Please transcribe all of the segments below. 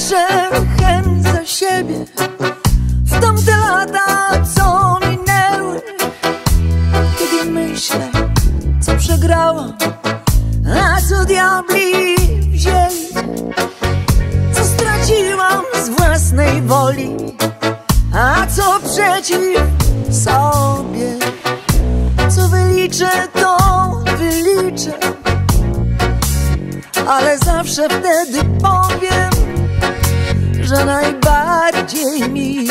piszę chęć za siebie w tamte lata, co minęły. Kiedy myślę, co przegrałam, a co diabli wzięli, co straciłam z własnej woli, a co przeciw sobie. Co wyliczę, to wyliczę, ale zawsze wtedy powiem, że najbardziej mi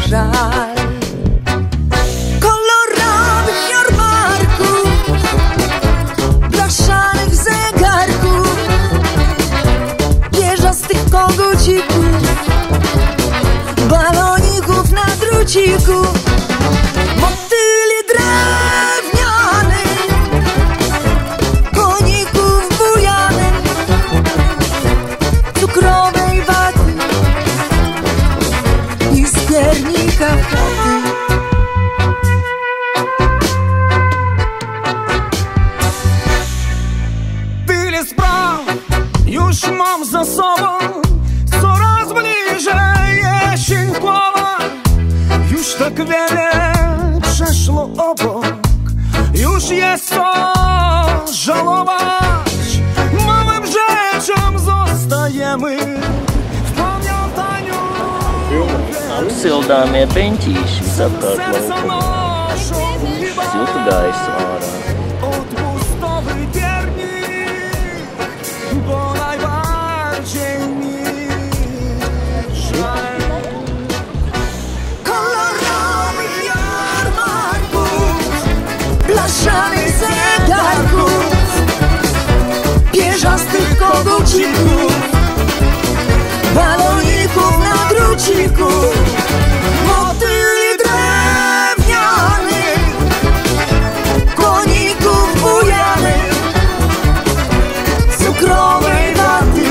żal kolorowych jarmarków, blaszanych zegarków, pierzastych kogucików, baloników na druciku, motyli drewnianych, koników bujanych, cukrowej waty i skiernika chaty. Tyle spraw już mam za sobą, coraz bliżej jesienkowa. Już tak wiele przeszło obok, już jest co żałować. Małym rzeczom zostajemy w pamiętaniu. Apsildāmie beņķīši visapkārt laukumā. Silta gaisa ārā. Odpustowy piernik, bo najbardziej mi żal Kolorowych jarmarków, blaszanych zegarków, pierzastych kogucików, baloników na druciku, motyli drewnianych, koników bujanych, cukrowej waty.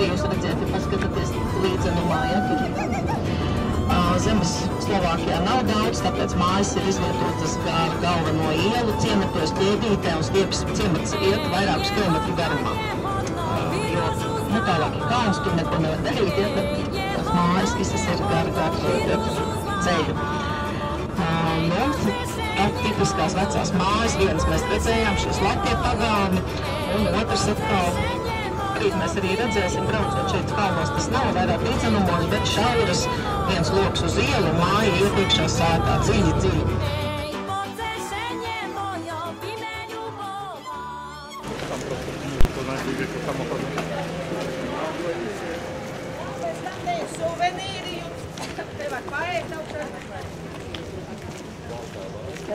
Jūs redzēt, ja paskatāties līdzenumā, ja tur zemes Slovākijā nav daudz, tāpēc mājas ir izvietotas gar galveno ielu, ciematos ķēdītē un stiepjas ciemats iet vairākus kilometru garumā. Jo, tālāk ir kalns, tur neko nevar darīt, ja, bet tās mājas visas ir gar ceļu. Tipiskās vecās mājas, vienas mēs redzējām, šīs latie pagalmi, un otrs atkal. Mēs arī redzēsim, braucot šeit kalnos, tas nav vairāk līdzenumos, bet šauras, viens loks uz ielu, māja iepriekšā sētā, dziļi.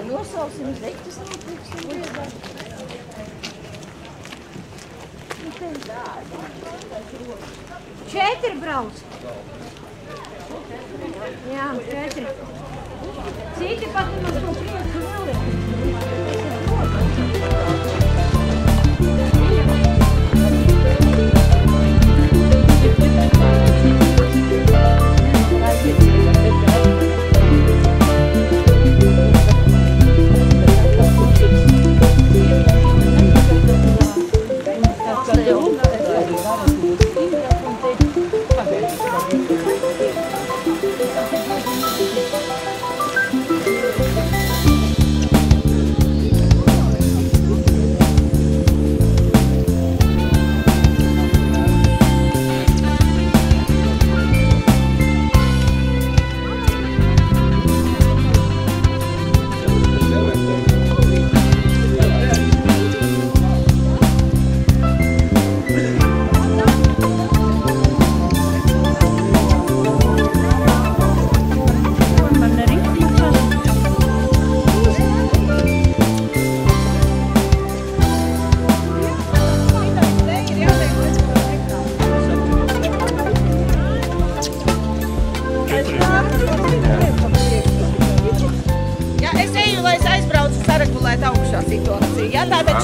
Nosauksim uz veiktus nopirksim. Četri brauc. Jā, četri. Citi pat mums to priekšu vēl ir.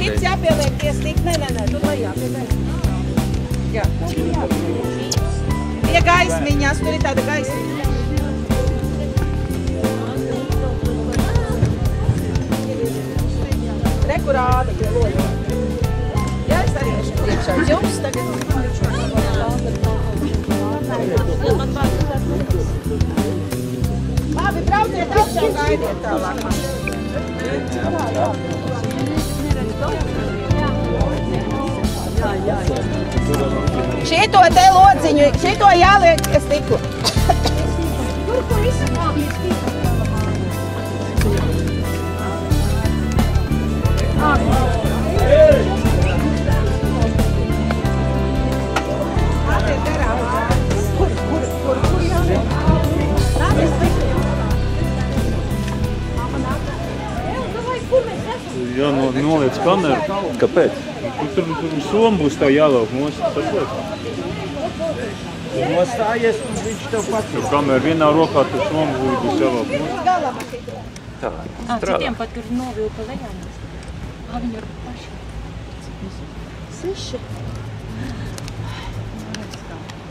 Cits jāpieliek tie stikli. Nē, tu lejā. Jā. Tie gaismiņās, tur ir tāda gaismiņa. Rekurāda tie loļi. Jā, es arī esmu priekšā. Jums tagad. Labi, brauciet augšā un gaidiet tālāk. Šito te lodziņu, šito jāliek stiklu. Jā, noliec kameru. Kāpēc? Tur soma būs tā jālauk mūsu. Nostājies, un viņš tev pats. Tur kamera vienā rokā, tur soma būs jālauk mūsu. Tā, strādā. Citiem pat tur novilka lejā. Viņi ir paši. 6.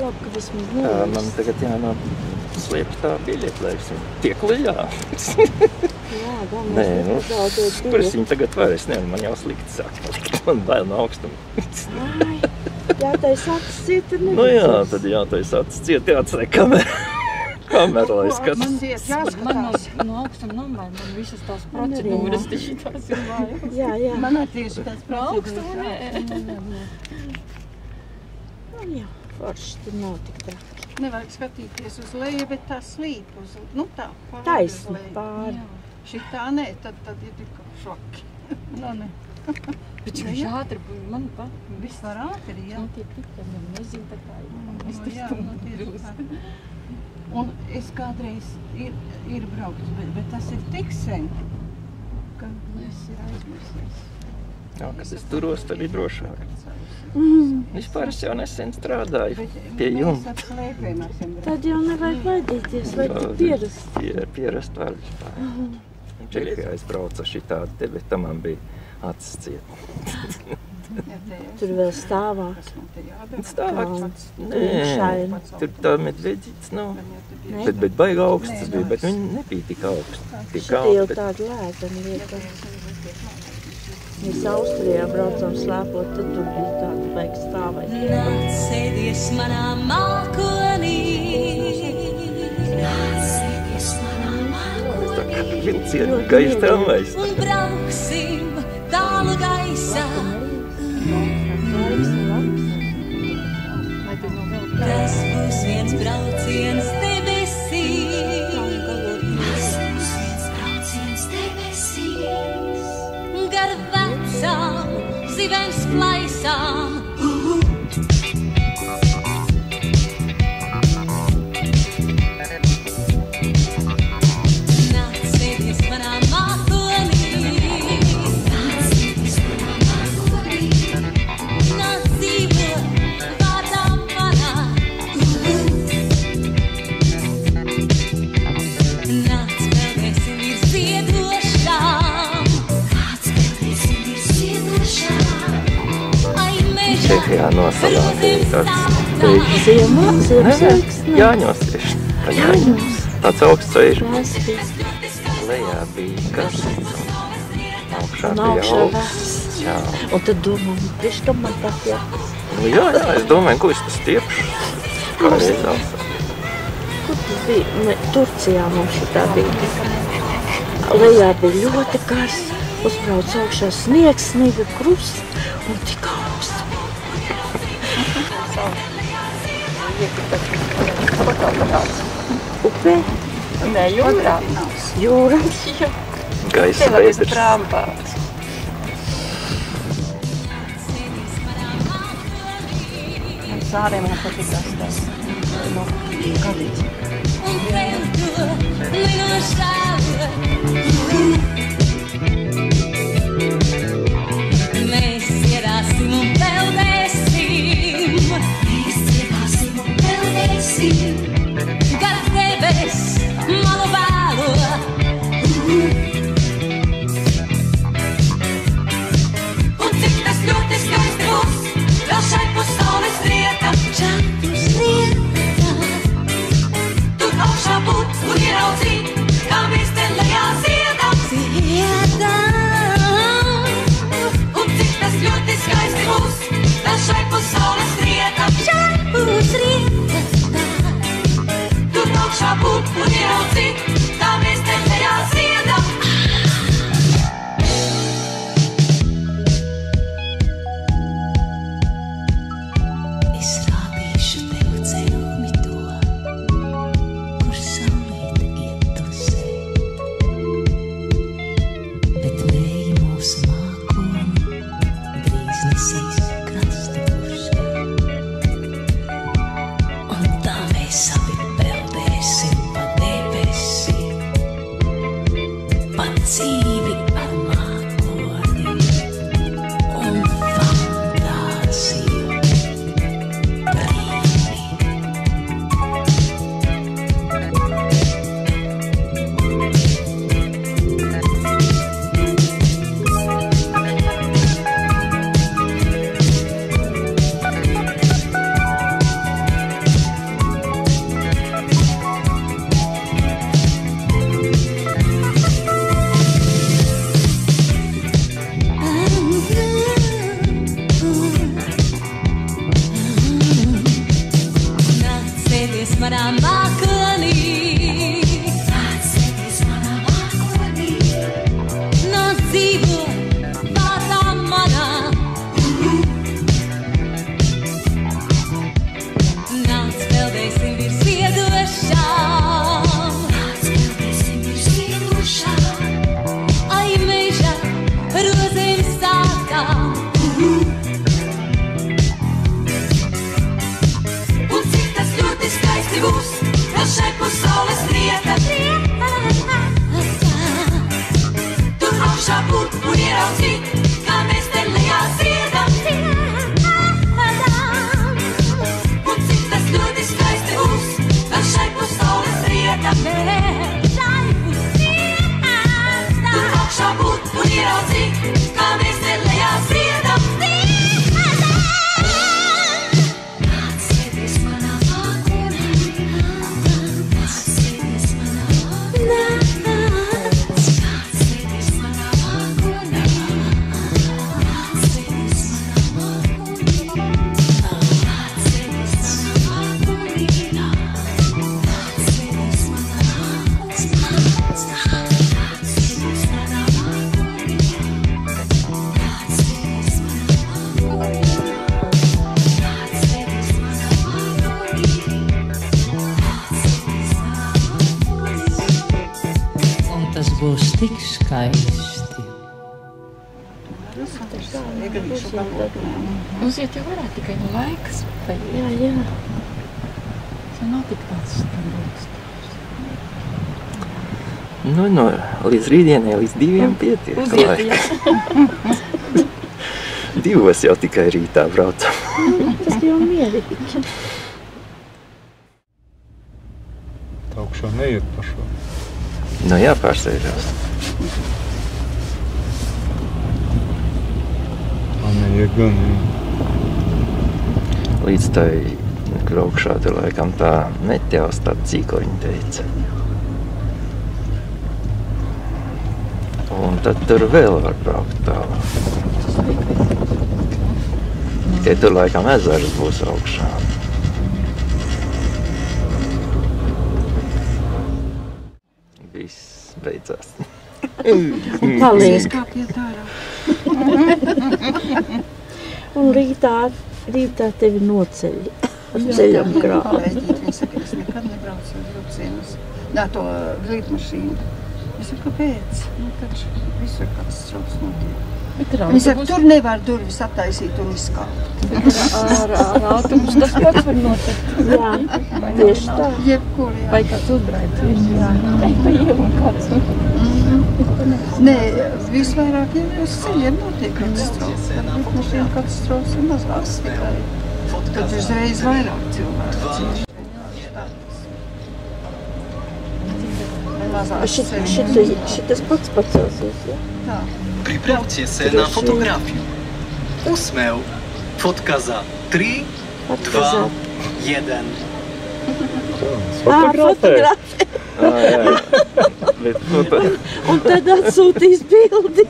Labi, ka vismaz Tā, man tagad jānoslēp tā biļete, lai es tiek lejā. Nē, nu, kuras viņi tagad vairs ne, man jau slikti sāk palikt, man bail no augstuma. Jātais acis ciet, ir Nu jā, tad jātais acis ciet, jāatsai kameru, lai skatās. Man no augstuma nav bail, man visas tās procedūras tieši tās ir bail. Jā. Man ir tieši tāds No augstuma, nē. Jā, forši, tur nav tik traki. Nevajag skatīties uz leju, bet tā slīp uz, nu tā, Taisni pāri. Šitā nē, tad ir tik šoki. No, ne. Bet viņš ātri, man pat Viss var ātri, jā. tie tikam, nezinu, tā kā es Nu, tur jā, nu, tieši tā. Un es kādreiz ir braukts, bet tas ir tik sen, ka es ir aizmirsies. Jā, kad es turos, tad ir drošāk. Vispār es jau nesen strādāju pie jumta. Mēs ar slēpēm esam Tad jau nevajag vaidīties, vai tu pierast. Pierast var vispār. Čehijā es braucu šitādi te, bet tam man bija acis ciet. Tur vēl stāvāk. Stāvāks. Nē, tur tā medvedzīts nav. Bet baigi augsts tas bija, bet viņi nebija tik augsts. Šitie jau tāda lētana vieta. Mēs Austrijā braucām slēpot, tad tur bija tāda baigi stāvēt. Nāc sēdies manā mākonī. Nāc sēdies manā mākonī. Tā kā vilcienu gaisa tramvajs. Un brauksim tālu gaisā. Tas būs viens brauciens debesīs. Tas būs viens brauciens debesīs. Gar vecām zivēm splaisām. Nāc sēdies manā mākonī. Nāc sēdies manā mākonī. Nāc dzīvo vārdā manā. Nāc peldēsim ir ziedošām. Nāc peldēsim ir ziedošām. Ai mežā Čehijā nosalātīja tāds teiks. Ziemassvētks? Jāņos tieši. Jāņos. Tāds augsts vējš. Lejā bija karsts. Augšā Un bija augšā augsts. Jā. Un tad domā, priekš kam man tā jā. Nu jā, es domāju, ko es tas tiepšu. Kā iedās. Kur tas bija? Turcijā mums šitā bija. Lejā bija ļoti karsts. Uzbrauc augšā sniegs, sniega krusts un tik augsts. Upē? Nē, jūrā. Jūra? Gaisa veidrs. Trāmpāts. Man sāriem man patīkās tas. No, kādīts. un veltu linošāvu. Mēs ierāsim un peldēsim. Mēs ierāsim un peldēsim. Gar debes malu vēlu. Un būt un ieraudzīt, kā mēs te lejā ziedam. Es rādīšu tev ceļumi to, kur saulīte iet tusēt, bet vēji mūsu mākoni drīz nesīs krasta pušā. Un tā mēs abi peldēsim pa debesīm, pa dzīvi ar mākoni un fantāziju brīvi. Nāc manā mākonī, nāc dzīvo vārdā manā. Nāc peldēsim virs ziedošām, ai meža rozēm sākām. Un cik tas ļoti skaisti būs, ka šai pus saules rieta. Tur augšā būt un ieraudzīt, kā mēs te lejā ziedam. Un cik tas ļoti skaisti būs, ka šai pus saules rieta. Tur augšā būt un ieraudzīt, kā mēs te lejā ziedam. Nāc sēdies manā mākonī, nāc sēdies manā mākonī, nāc sēdies manā mākonī, nāc sēdies manā mākonī, nāc sēdies manā mākonī, nāc sēdies manā mākonī, nāc sēdies manā mākonī, nāc sēdies un tas būs tik skaisti. Uziet jau varētu tikai no laikas. Jā. Tas nav tik tāds standarts. Nu, no līdz rītdienai, līdz 2 pietiek. Uziet, jā. 2 jau tikai rītā braucam. Tas jau mierīgi. Tā augšā neiet pa šo. Nu jā, pārsēžās. Tā neiet gan, jā. Līdz tai augšā tur laikam tā netjās tāda cīkoņa teica. Un tad tur vēl var braukt tālāk. Tikai tur laikam ezers būs augšā. Viss beidzās. Paliek. Un rītā tevi noceļ. Ceļam grāvi. Es nekad nebraucu uz vilcienus. Nā, to glītmašīnu. Es saku, kāpēc? Nu, taču visur katastrofas notiek. Viņi saka, tur nevar durvis attaisīt un izskaupt. Ar autobusu tas pats var notikt. Jā, tieši tā. Jebkur, jā. Vai kāds uzbrauc viens. Pa ielu un kāds. Nē, visvairāk jau uz ceļiem notiek katastrofas. Tad mašīna katastrofas ir mazāks tikai. Tad uzreiz vairāk cilvēku. Šitas pats pacelsies, jā? Tā. Приправьте на фотографию. Усмеł. Fotka za 3, 2, 1. Fotografē. Un tad atsūtīs bildi.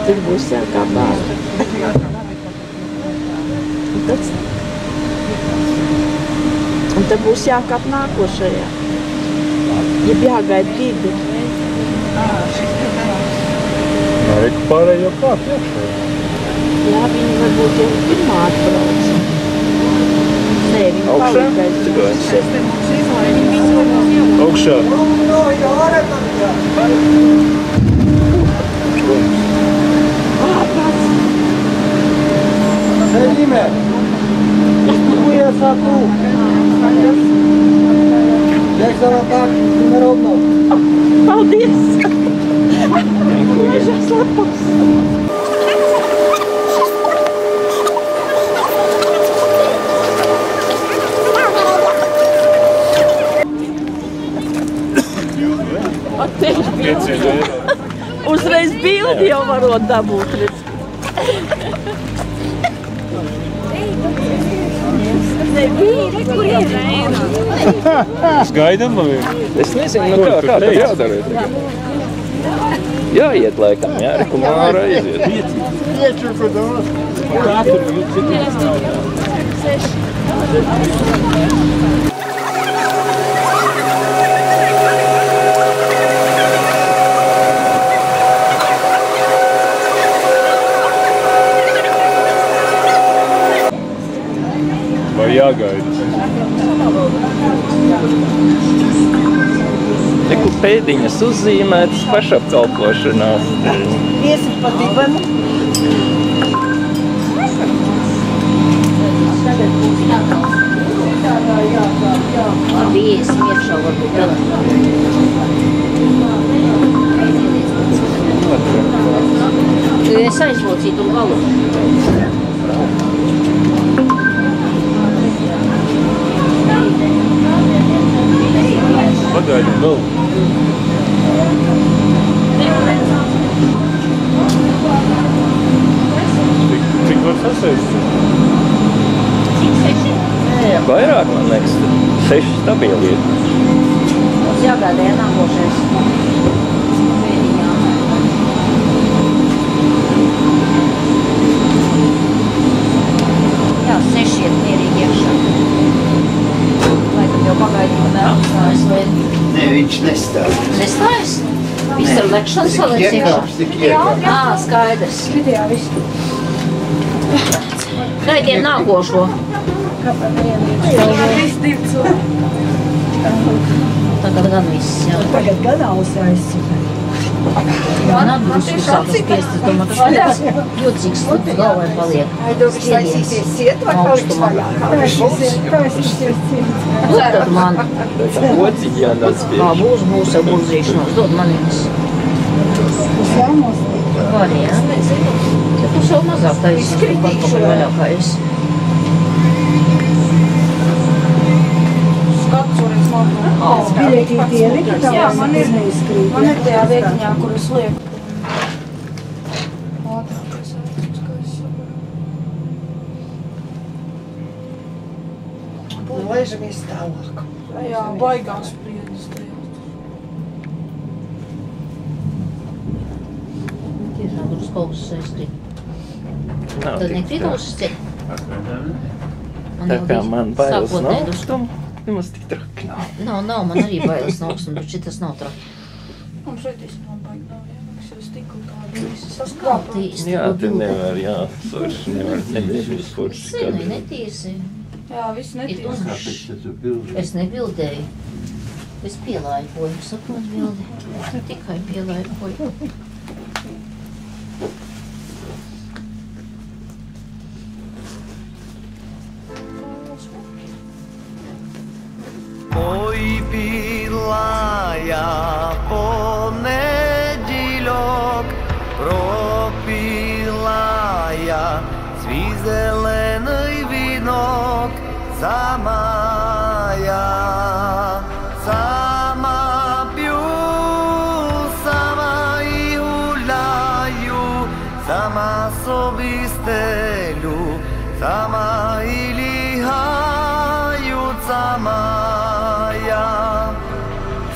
Tur būs jākā bārda. Un te būs jākāp nākošajā. Jeb jāgaida gidi. Nē, reku pārēj jau kāp iekšā. Jā, viņi varbūt jau pirmā atbrauc. Nē, viņi Augšā? palikais. Cik viņš ir? Augšā. Ārpats! Sedíme! Stupuje sa tu! Jak sa vám tak nerovno? Paldies! Mūžās lapus! Uzreiz bildi jau varot dabūt. Mēs gaidām, vai? Es nezinu, nu kā tad jādara. Jāiet laikam, jā, reku Māra aiziet. Piečurku daudz. Vai jāgaida? Reku pēdiņas uzzīmētas pašapkalpošanās. Iesim pa divanu. Labi, iesim iekšā varbūt vēl. Es aizlocītu un galu. Pagaidām vēl. Cik var sasēst? Vairāk, man liekas, 6 stabili ir. Mums jāgādā nākošais. Jā, 6 iet mierīgi iekšā. Laikam jau pagaidīju neapstājas vai... Nē, viņš nestāv. Nestājas? Viss ar lekšanu saliec iekšā? Jā, skaidrs. Jā, viss. Gaidiet nākošo. Tagad gan viss, jā. Tagad gan ausaisim. Man atbrūs uzsākas spiest, es domāju, ka šeit jūtīgs slūdz galvai paliek. Aidovis taisīsies ciet vai paliks vaļā? Taisīsies ciet. Dod tad man. Kociņi jānaspiež. Būs jau burzīšanos. Dod man viņas. Tas jāmostīt. Var, jā? Ja tu jau mazāk taisīs, pat kaut vaļā kā es. Biļetī tie lika tā, Jā, man ir neizkrīt. Man ir tajā vietiņā, kur es lieku. Laižamies tālāk. Jā, baigās spriedzes tajā. Tiešām drusku augsts saistīt. Nav Tad tik nekrīt tā. augsts cek. Tā kā man bailes no augstuma, nemaz tik traki nav. Nav, man arī bailes no augstuma, bet šitas nav traki. Un šeit īstenībā baigi nav, jā. Es jau stiklu tādu visi saskrāpā. Jā, te nevar, jā, forši nevar, nebija forši. Sēnai netīsi. Jā, viss netīsi. Es nebildēju. Es pielaipoju, saprot bildi. Tikai pielaipoju. Hoy pilaya ponedziļok, propilaya svizelenai vinok, samaya, sama pju, sama iulaju, sama sobistelu, sama ilihaju, sama.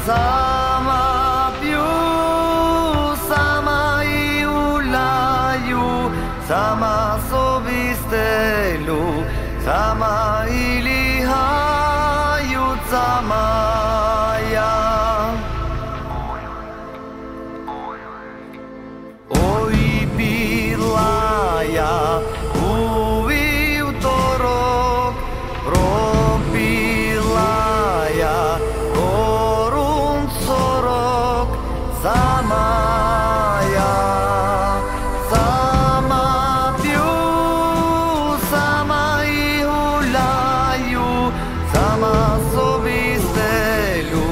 Sama pju, sama iulaju, sama sobistelu, sama ilihaju. sama sovistelu,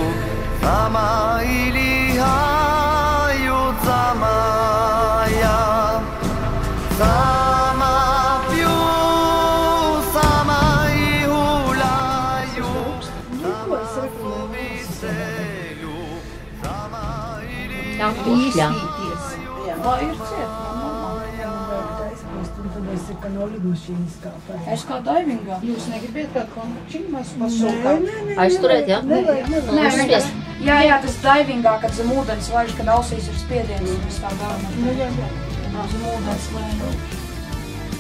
sama ilihaju, sama ja, sama pju, sama ihulaju, sama sovistelu, sama Jā, pušļā. Vai ir ciet? Es kā daivingā. Jūs negribiet kaut ko čimais pasūkāt? Aizturēt, jā? Nē, tas daivingā, kad zem ūdens vairs, kad ausīs ir spiediens, un viss tā galva. Zem ūdens lēna.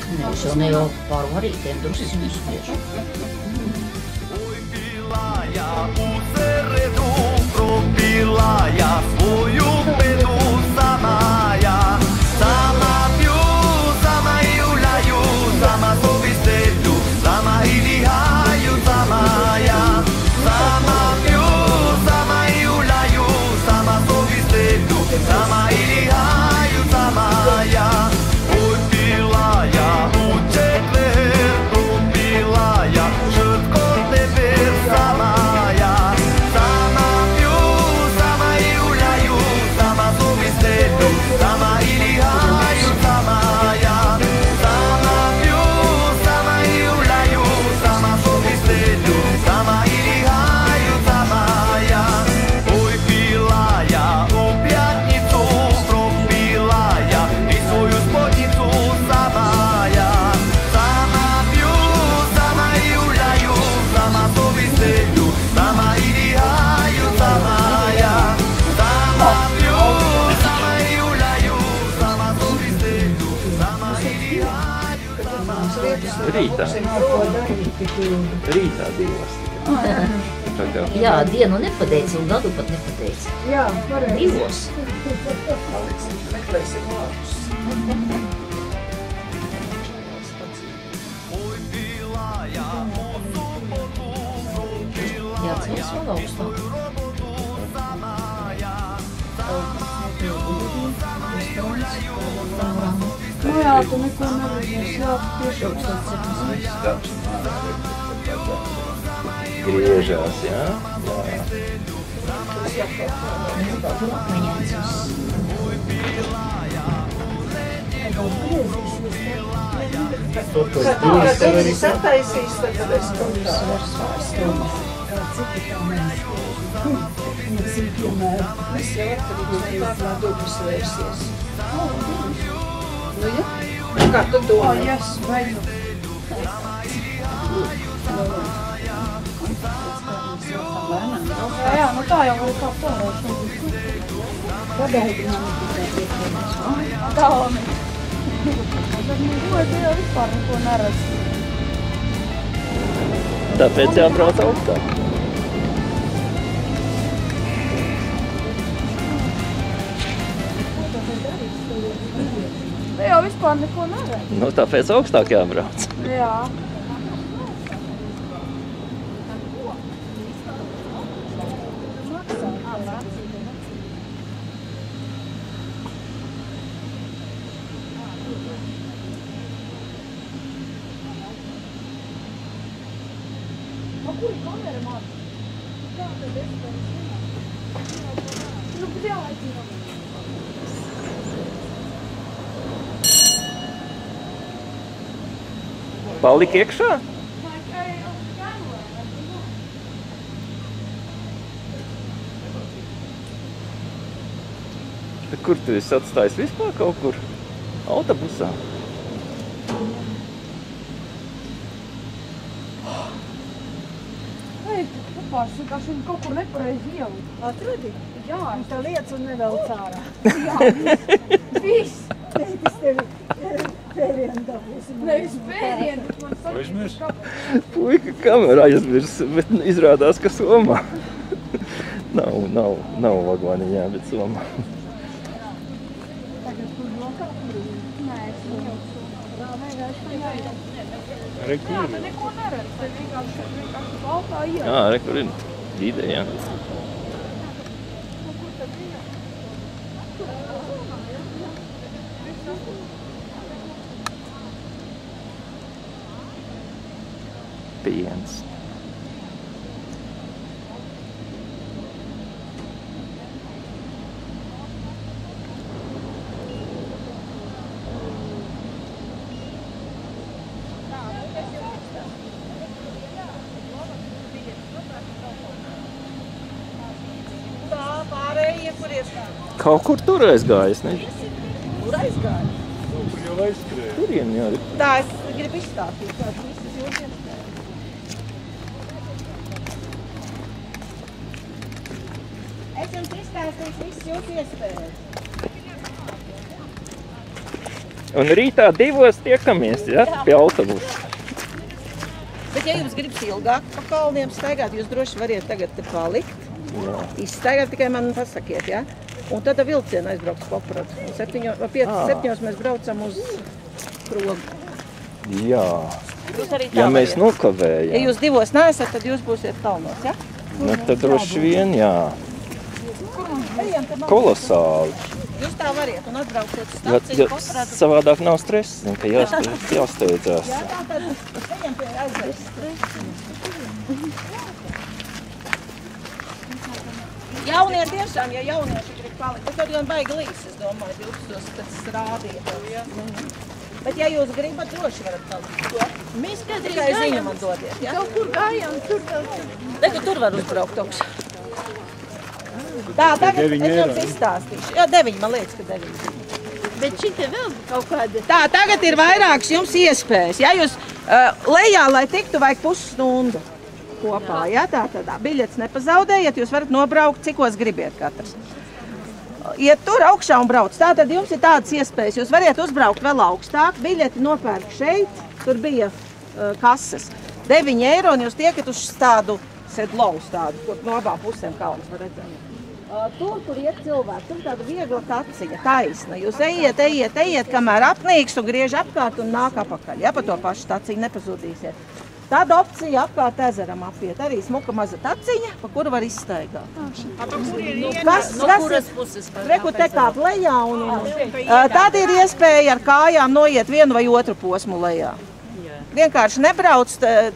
Nē, es jau ne jau pār varītiem drusis nespriešu. Pilaja, userredu, propilaja, svoju pedu samaja, sama pju, sama iulaju, sama sovistelu, sama ilihaju, sama ja, sama pju, sama iulaju, sama sovistelu, sama ilihaju, sama ja, oj pilaja, učetver, propilaja, šrtko teper sama ja, sama pju, sama iulaju, sama sovistelu, sama ilihaju, sama ja, sama pju, sama iulaju, sama sovistelu, sama ilihaju, sama ja, oj pilaja, u pjatnicu propilaja i svoju spodnicu sama ja, sama pju, sama iulaju, sama sovistelu, sama ilihaju, sama ja, sama pju, sama iulaju, sama sovistelu, sama ilihaju, sama Rītā. Rītā divos. Jā, dienu nepateica un gadu pat nepateica. Jā, varēs. Divos. Meklēsim vārdus. Jāceļas vēl augstāk. Nu jā, tu neko nevarēs, jā, priekšaugstāts. Griežās, jā? Kad viņi sataisīs, tad es kaut kā. Mēs jau atkarīgi no tā, kā dubas vērsies. Nu, ja? Kā tu domā? Jes, beidu. Jā, nu tā jau ir kā pārēšana. Pagaidi man tikai Tā labi. Tad neko, tu jau vispār neko neredz. Tāpēc jābrauc augstāk. Tu jau vispār neko neredz. Nu, tāpēc augstāk jābrauc. Jā. Palika iekšā? Kur tu esi atstājis vispār kaut kur? Autobusā? Ej, papārs, vienkārši viņi kaut kur nepareizi ielu. Atradi? Jā. Un tā lietas un nevelc ārā. Jā, viss. Tētis tevi pērienu dabūsi. Nevis pērienu, bet man Aizmirs? Puika kamera aizmirs, bet izrādās, ka Somā. Nav vagoniņā, bet Somā. Tagad kur lokā? Nē, es jau Reku Jā, ir. te neko neredz, te vienkārši baltā iela. Jā, re, kur ir ideja. Piens. Kaut kur tur aizgāja, es nezinu. Kur aizgāja? Kur jau aizskrēja? Turien jau. Tā, es gribu izstāstīt, kāds visas jūtas iespējas. Es jums izstāstīšu visas jūtas iespējas. Un rītā 2 tiekamies, ja? Pie autobusa. Bet ja jums gribas ilgāk pa kalniem staigāt, jūs droši variet tagad te palikt. Jā. Izstaigāt, tikai man pasakiet, ja? Un tad ar vilcienu aizbrauks Popratu. 7 mēs braucam uz Krogu. Jā. Ja mēs nokavējam. Ja jūs 2 neesat, tad jūs būsiet kalnos, ja? Nu, tad droši vien, jā. Kolosāli. Jūs tā variet un atbrauksiet uz staciju Popratu. Savādāk nav stresa, ka jāsteidzās. Jā, tā tad viņam pie aizvērst. Jaunie tiešām, ja jaunieši grib palikt, bet tad gan baigi līs, es domāju, 12, kad es rādīju. Bet ja jūs gribat, droši varat palikt. Mēs kādreiz tikai ziņu man dodiet, ja? Kaut kur gājām, Tur var uzbraukt augšā. Tā, tagad es jums izstāstīšu. Jā, 9, man liekas, ka 9. Bet šitie vēl kaut kādi. Tā, tagad ir vairākas jums iespējas. Ja jūs lejā, lai tiktu, vajag pusstundu kopā. Ja? Tā, biļetes nepazaudējiet, jūs varat nobraukt, cikos gribiet katrs. Iet tur augšā un brauc. Tātad jums ir tādas iespējas. Jūs variet uzbraukt vēl augstāk. Biļeti nopērk šeit. Tur bija kases. 9 eiro un jūs tiekat uz tādu sedlovs tādu, kur no abām pusēm kalnas var redzēt. Tur, kur iet cilvēki, tur tāda viegla taciņa, taisna. Jūs ejiet, kamēr apnīks un griež apkārt un nāk apakaļ. Ja, pa to pašu taciņu nepazudīsiet. Tāda opcija apkārt ezeram apiet. Arī smuka maza taciņa, pa kuru var izstaigāt. No kuras puses? Reku te kāp lejā un tad ir iespēja ar kājām noiet vienu vai otru posmu lejā. Vienkārši nebrauc,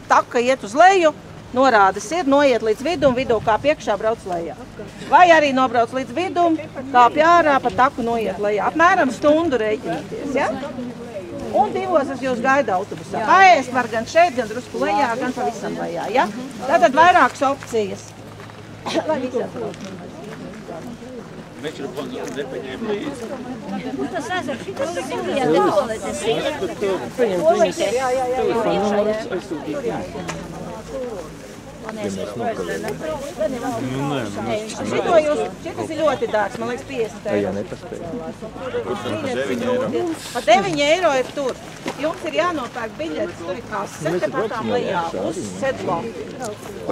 taka iet uz leju, norādes ir, noiet līdz vidum, vidū kāp iekšā, brauc lejā. Vai arī nobrauc līdz vidum, kāp ārā, pa taku noiet lejā. Apmēram stundu rēķināties, ja? Un 2 es jūs gaidu autobusā. Paēst var gan šeit, gan drusku lejā, gan pavisam lejā, ja? Tātad vairākas opcijas. Lai visās brauc. Nepaņēma līdzi. Tas ezers, šitas ir viena toaletes ir. Šitas ir ļoti dārgs, man liekas 50 eiro. Pa 9 eiro ir tur. Jums ir jānopērk biļetes, tur ir kase, te patām lejā, uz sedlo.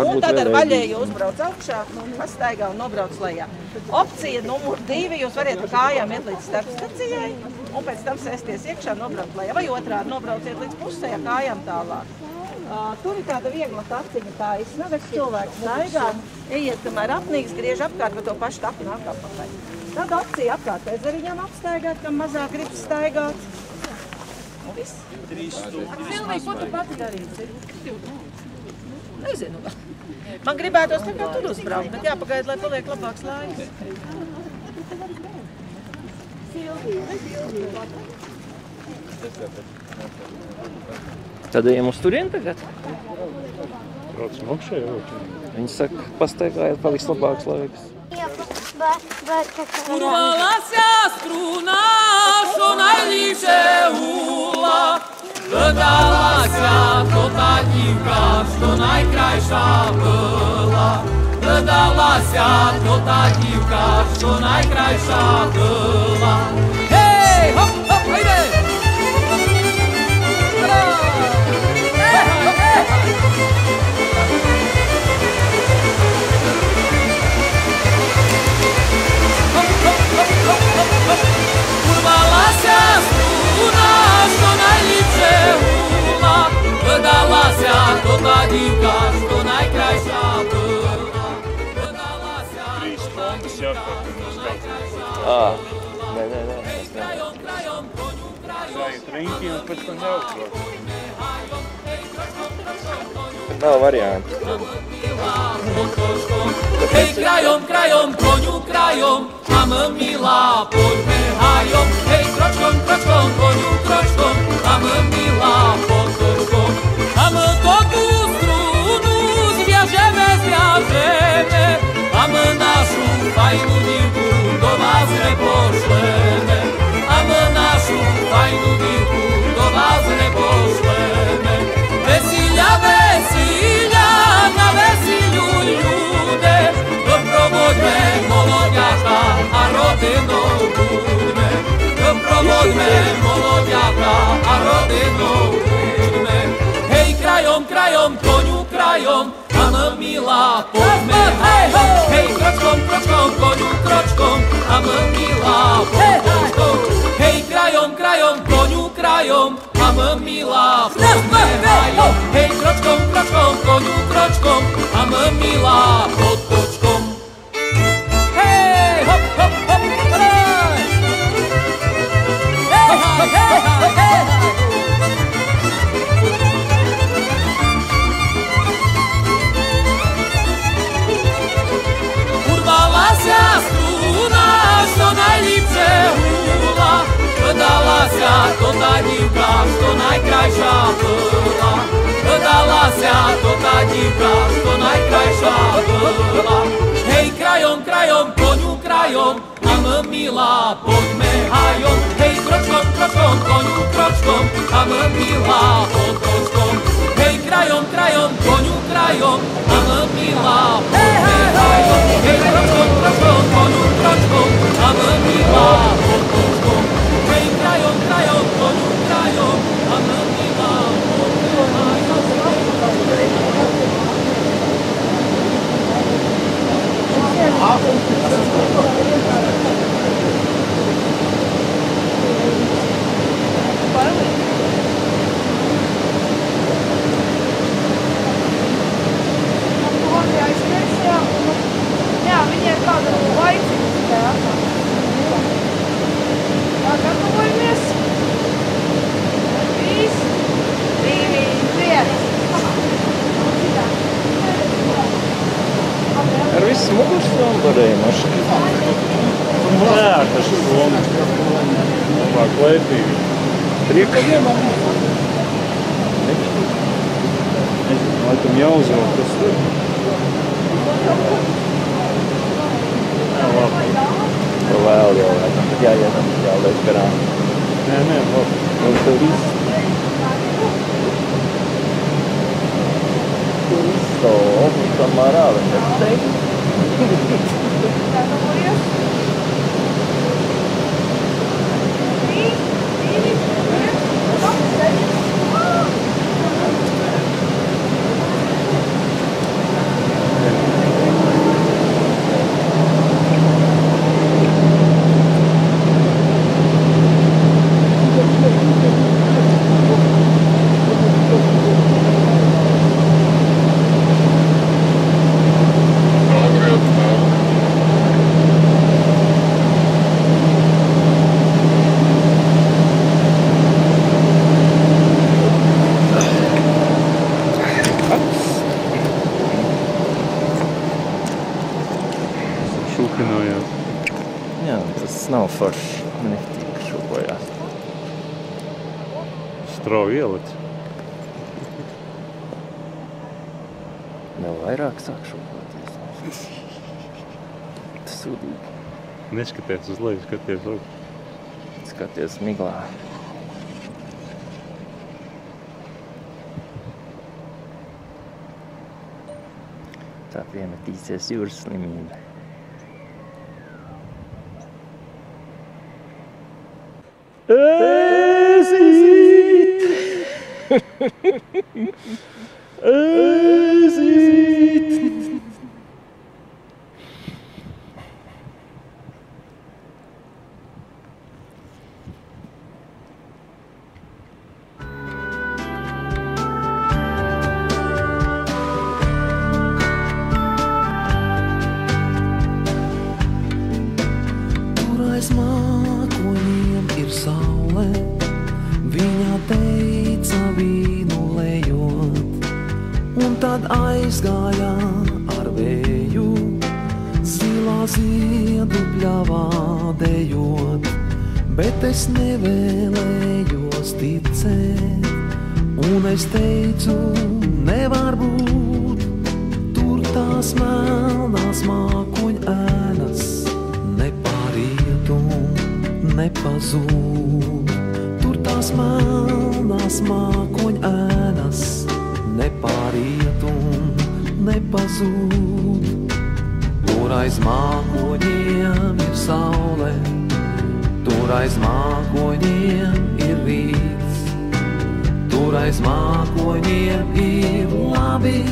Un tad ar vaļēju uzbrauc augšā, pastaigā un nobrauc lejā. Opcija numur 2, jūs variet ar kājām iet līdz starpstacijai un pēc tam sēsties iekšā nobraukt lejā. Vai otrādi nobrauciet līdz pusē, ar kājām tālāk. Tur ir tāda viegla taciņa taisna, bet cilvēks staigā, ejiet, kamēr apnīks, griež apkārt, pa to pašu taku nāk apakaļ. Tāda opcija apkārt ezeriņam apstaigāt, kam mazāk gribas staigāt. Un viss. Silvija, ko tu pati darīsi? Nezinu. Man gribētos tā kā tur uzbraukt, bet jāpagaida, lai paliek labāks laiks. Tad ejam uz turien tagad? Braucam augšā jau. Viņi saka, pastaigājiet, paliks labāks laiks. Urvala-se struna, što najljepše hula, gledala-se to ta divka, što najkrajša bila. Gledala-se to ta divka, što najkrajša bila. Hej, hop, hop, hajde! Urvala-se struna, što najljepše hula, gledala-se to ta divka, što najkrajša bila. Gledala-se to ta divka, što najkrajša bila. Nē. Jāiet riņķi un pēc tam jāuzbrauc. Nav variantu. Hej, krajom, koniu krajom, mamy mila, poďme hajom. Hej, kročkom, koniu kročkom, mamy mila, potočkom. A my to tu strunu zwiążemy, a my naszą fajną divku do pošleme, a my našu fajnu dívku do vás nepošleme. Veselja, veselja, na veseliu ľude, doprovodme molodiaka a rodinou budme. Doprovodme molodiaka a rodinou budme. Hej, krajom, krajom, koniu krajom, a my milá poďme. Hej, kročkom, kročkom, koniu kročkom, a my milá poďme. Hej, krajom, krajom, koniu krajom, a my milá poďme. Hej, kročkom, kročkom, koniu kročkom, a my milá poďme. Hej, hop, hop, hop, hej! Hej, hej, hej, hej! Urvala sa struna, što najlipše hula, dala sa to ta dívka, što najkrajša byla. Dala sa to ta dívka, što najkrajša byla. Hej, krajom, krajom, koniu krajom, a my milá poďme hajom. Hej, kročkom, kročkom, koniu kročkom, a my milá poďme. Hej, krajom, krajom, koniu krajom, a my milá poďme hajom. Hej, kročkom, kročkom, koniu kročkom, a my milá poďme. Hej, krajom, krajom, koniu krajom, a my milá poďme hajom. Jā, viņiem kāda laicīga tikai atnāk. Tā, gatavojamies. 3, 2, 1. Ar visu mugursomu varēja mašīnu. Jā, tas ir loma. Labāk lētīgi. Priekšiem? Nezinu, laikam jāuzvēl, kas tur. Jā, labi. To vēl jau, laikam, tad jāliek garām. Nē, labi. Un tur viss. Tur viss samārā, vai kas teikt? Gatavojies. 3, 2, 1. Šūkinājās. Jā, tas nav forši. Man nepatīk šūkojās. Strauji ielic. Vēl vairāk sāk šūkoties. Tas sūdīgi. Neskaties uz leju, skaties uz. Skaties miglā. Tā piemetīsies jūras slimība. Mākoņiem ir saule, viņa teica vīnu lejot, un tad aizgāja ar vēju, zilā ziedu pļavā dejot, bet es nevēlējos ticēt, un es teicu, nevar būt, tur tās melnās mākoņu ēnas nepārietu. nepazūd. Tur tās melnās mākoņēnas nepāriet un nepazūd. Tur aiz mākoņiem ir saule, tur aiz mākoņiem ir rīts, tur aiz mākoņiem ir labi,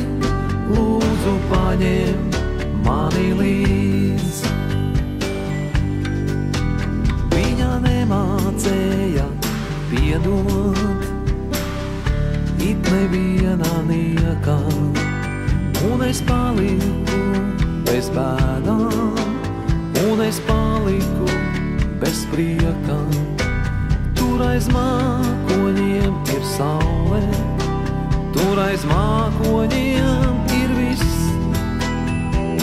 lūdzu paņem mani līdz. Viņa nemācēja piedot, it neviena nieka, un es paliku bez bēdām, un es paliku bez prieka. Tur aiz mākoņiem ir saule, tur aiz mākoņiem ir viss,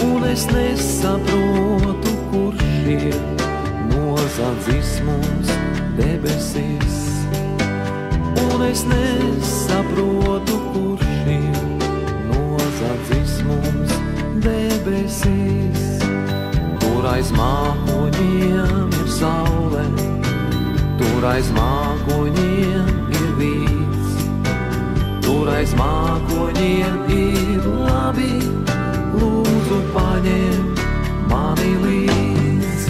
un es nesaprotu, kurš ir nozadzis mums debesis. Un es nesaprotu, kurš ir nozadzis mums debesis. Tur aiz mākoņiem ir saule, tur aiz mākoņiem ir rīts, tur aiz mākoņiem ir labi, lūdzu paņem mani līdz.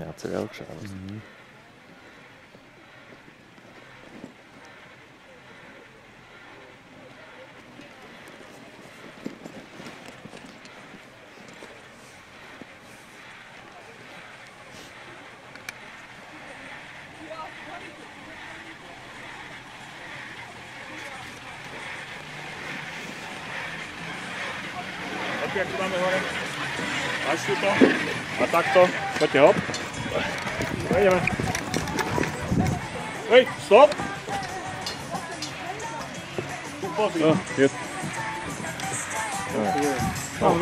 Jāceļ augšā. Jak tu máme hore? Až tu to. A takto. Poďte, hop. Ideme. Hej, stop. Tu pozri. No, je. Tam.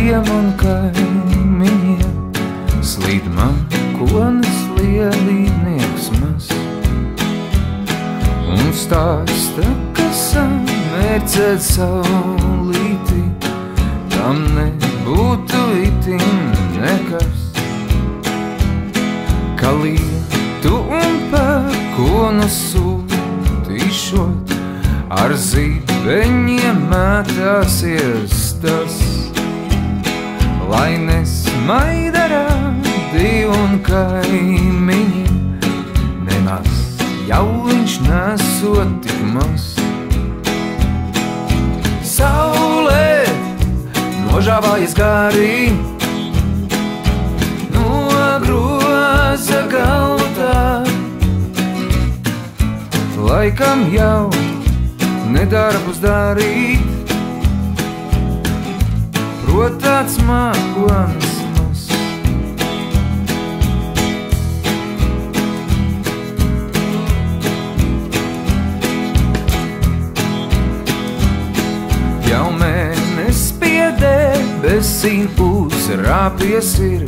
Tiem un kaimiņiem slīd makonis lielīnieks maz un stāsta, ka samērcēt saulīti tam nebūtu itin nekas, ka lietu un pērkonu sūtīšot ar zibeņiem mētāsies tas. Lai nesmaida rādi un kaimiņi, nemaz jau viņš nesot tik maz. Saulē nožāvājas gari, nogroza galvu tā, laikam jau nedarbus darīt. Prot tāds mākonis maz. Jau mēnes pie debesīm uzrāpies ir,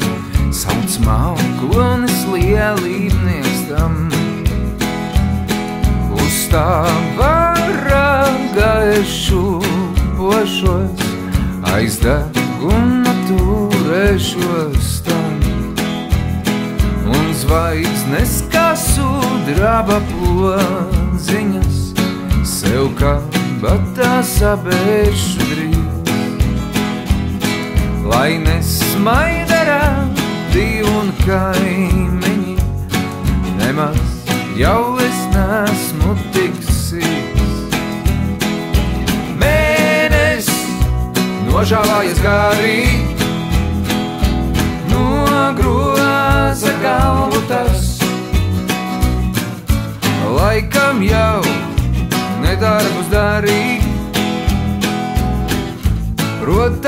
sauc mākonis lielībnieks tam. Uz tā varaga es šūpošos, aiz deguna turēšos tam, un zvaigznes kā sudraba plodziņas sev kabatā sabēršu drīz. Lai nesmaida rādi un kaimiņi, nemaz jau es nesmu tik sīks. Nožāvājas gari, nogroza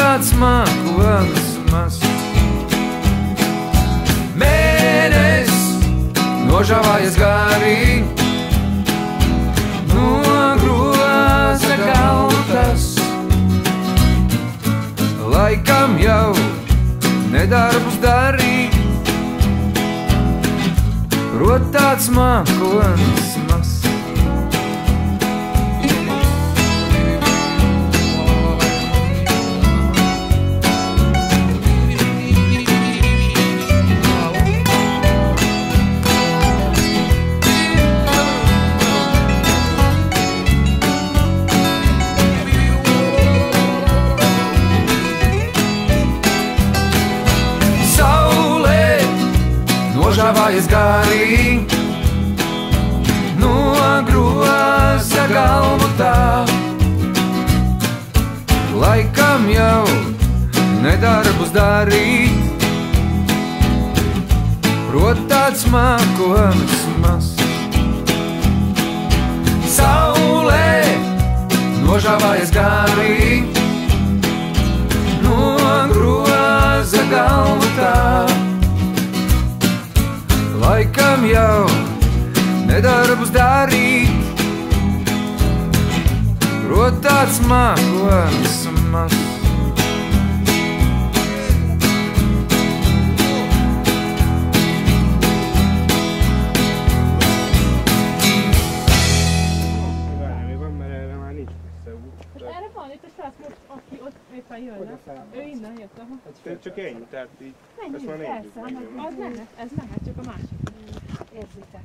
tāds mākonis mazs. Mēnes nožāvājas garīgi, no groza galtas. Laikam jau nedarbus darīt, prot tāds mākonis mazs. Nožāvājas garīgi, no groza galvu tā. Laikam jau nedarbus darīt, prot tāds mākonis mazs. Saulē nožāvājas garīgi, no groza galvu tā. Laikam jau nedarbus darīt, prot tāds mākonis mazs. Erre van itt a srác most, aki ott éppen jönne. Ő innen jött, aha. Csak ennyi, tehát így. Menjünk, persze, az mehet, ez mehet, csak a másik. Érzitek.